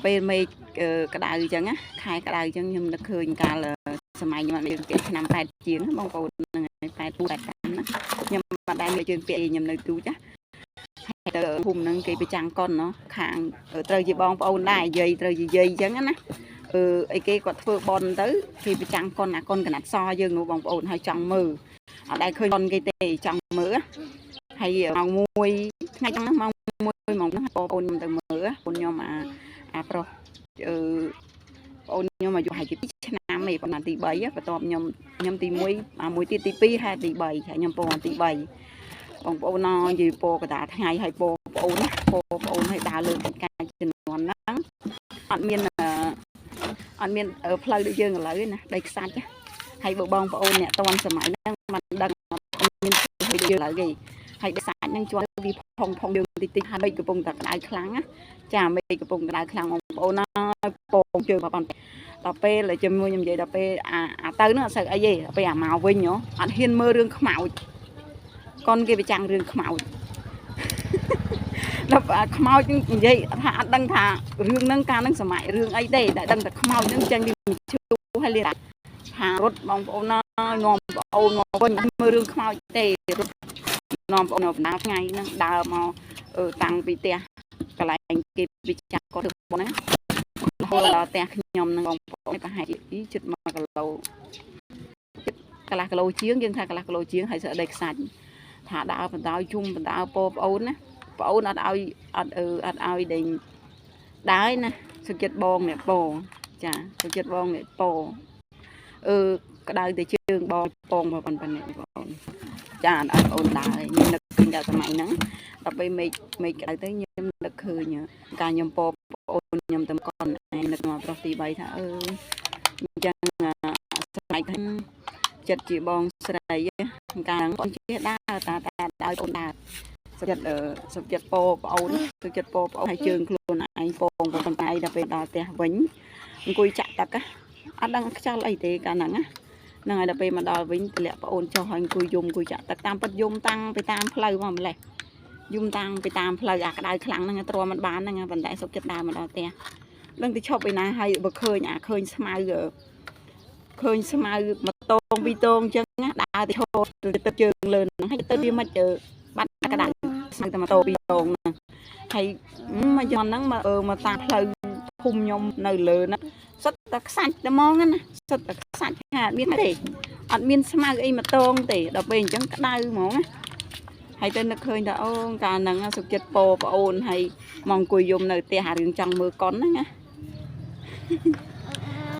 ពេលមេឃក្តៅអញ្ចឹងណាខែក្តៅអញ្ចឹងខ្ញុំនឹកឃើញកាលសម័យខ្ញុំអត់មានពាក្យឆ្នាំ8ជាងបងប្អូនហ្នឹងហើយ8 8តាមណាខ្ញុំបាត់ដែរមានជើងពាក្យខ្ញុំនៅទូចណាហើយទៅភូមិហ្នឹងគេប្រចាំងកុនណោះខាងត្រូវជាបងប្អូនដែរយាយត្រូវជាយាយអញ្ចឹងណាអីគេគាត់ធ្វើបន់ទៅគេប្រចាំងកុនអាកុនកណាត់សយើងនោះបងប្អូនហើយចង់មើលអត់ដែរឃើញកុនគេទេចង់មើលហើយម៉ោង1ថ្ងៃហ្នឹងម៉ោង1ម៉ោងហ្នឹងបងប្អូនខ្ញុំទៅមើលបងខ្ញុំអាប្រុសបងខ្ញុំអាយុហើយជា2ឆ្នាំឯងប៉ុន្តែទី3បន្ទាប់ខ្ញុំទី1មួយទៀតទី2ហើយទី3ហើយខ្ញុំពងទី3បងប្អូននិយាយពកតាថ្ងៃហើយបងប្អូនឲ្យដើរលើកិច្ចការជំនាន់ហ្នឹងអត់មានផ្លូវដូចយើងឥឡូវណាដីខ្សាច់ហើយបងប្អូនអ្នកតន់សម័យហ្នឹងមិនដឹងមានផ្លូវយើងឥឡូវទេហើយដីខ្សាច់ហ្នឹងជាប់វាផុងយើងតិចហើយមេឃកំពុងតែក្តៅខ្លាំងណាចាមេឃកំពុងក្តៅខ្លាំងបងប្អូនណាពងជើងបងដល់ពេលជាមួយខ្ញុំនិយាយដល់ពេលអាទៅហ្នឹងអត់សូវអីទេដល់ពេលអាមកវិញអត់ហ៊ានមើលរឿងខ្មោចកូនគេប្រចាំងរឿងខ្មោចដល់ខ្មោចនិយាយថាអត់ដឹងថារឿងហ្នឹងកាលហ្នឹងសម័យរឿងអីទេតែដឹងតែខ្មោចហ្នឹងចឹងគេឈឺហើយលីថារត់បងប្អូនណានាំបងប្អូនមកវិញមើលរឿងខ្មោចទេរត់នាំបងប្អូនដល់ថ្ងៃហ្នឹងដើរមកតាំងពីផ្ទះកន្លែងគេប្រចាំគាត់ទៅបងណារហូតដល់ផ្ទះខ្ញុំនឹងបងប្អូនប្រហែលជាជិត1គីឡូកន្លះគីឡូជាងយើងថាកន្លះគីឡូជាងហើយស្អីដីខ្សាច់ថាដើរបណ្ដោយជុំបណ្ដោយបងប្អូនណាបងអូនអត់ឲ្យដេញដើរណាសុខចិត្តបងអ្នកពងចាសុខចិត្តបងអ្នកពងក្តៅតែជើងបងពងប៉ុណ្ណឹងបងអូនចាអត់អូនដើរខ្ញុំនឹកឃើញដល់សម័យហ្នឹងដល់ពេលមេឃក្តៅទៅខ្ញុំនឹកឃើញការខ្ញុំបងអូនខ្ញុំទៅកូនឯងនឹកមកប្រុសទី3ថាអញ្ចឹងសម័យហ្នឹងចិត្តជាបងស្រីកាលហ្នឹងបងចេះដើរតែឲ្យអូនដើរសុខចិត្តពោប្អូនសុខចិត្តពោប្អូនឲ្យជើងខ្លួនឯងពងប៉ុន្តែដល់ពេលដល់ផ្ទះវិញអង្គុយចាក់ទឹកអត់ដឹងខ្យល់អីទេកាលហ្នឹងហ្នឹងហើយដល់ពេលមកដល់វិញតម្លាក់ប្អូនចុះហើយអង្គុយអង្គុយចាក់ទឹកតាមពិតយំតាំងទៅតាមផ្លូវមកម្លេះយំតាំងទៅតាមផ្លូវអាក្តៅខ្លាំងហ្នឹងទ្រាំមិនបានហ្នឹងប៉ុន្តែសុខចិត្តដើរមកដល់ផ្ទះនឹងទៅឈប់ឯណាហើយបើឃើញស្មៅមួយតងពីរតងអញ្ចឹងដើរទៅឈរទៅជើងលើហ្នឹងហើយទៅវាមិនបាត់ក្តៅស្មៅតែម៉ូតូពីរតងហ្នឹងហើយមកយន់ហ្នឹងមកតាមផ្លូវភូមិខ្ញុំនៅលើហ្នឹងសុទ្ធតែខ្សាច់តែហ្មងណាសុទ្ធតែខ្សាច់ហាអត់មានទេអត់មានស្មៅអីមកតងទេដល់ពេលអញ្ចឹងក្តៅហ្មងណាហើយទៅនឹកឃើញថាអូកាលហ្នឹងសុខចិត្តពោប្អូនហើយមកអង្គុយយំនៅផ្ទះរឿងចង់មើលកុនហ្នឹងណា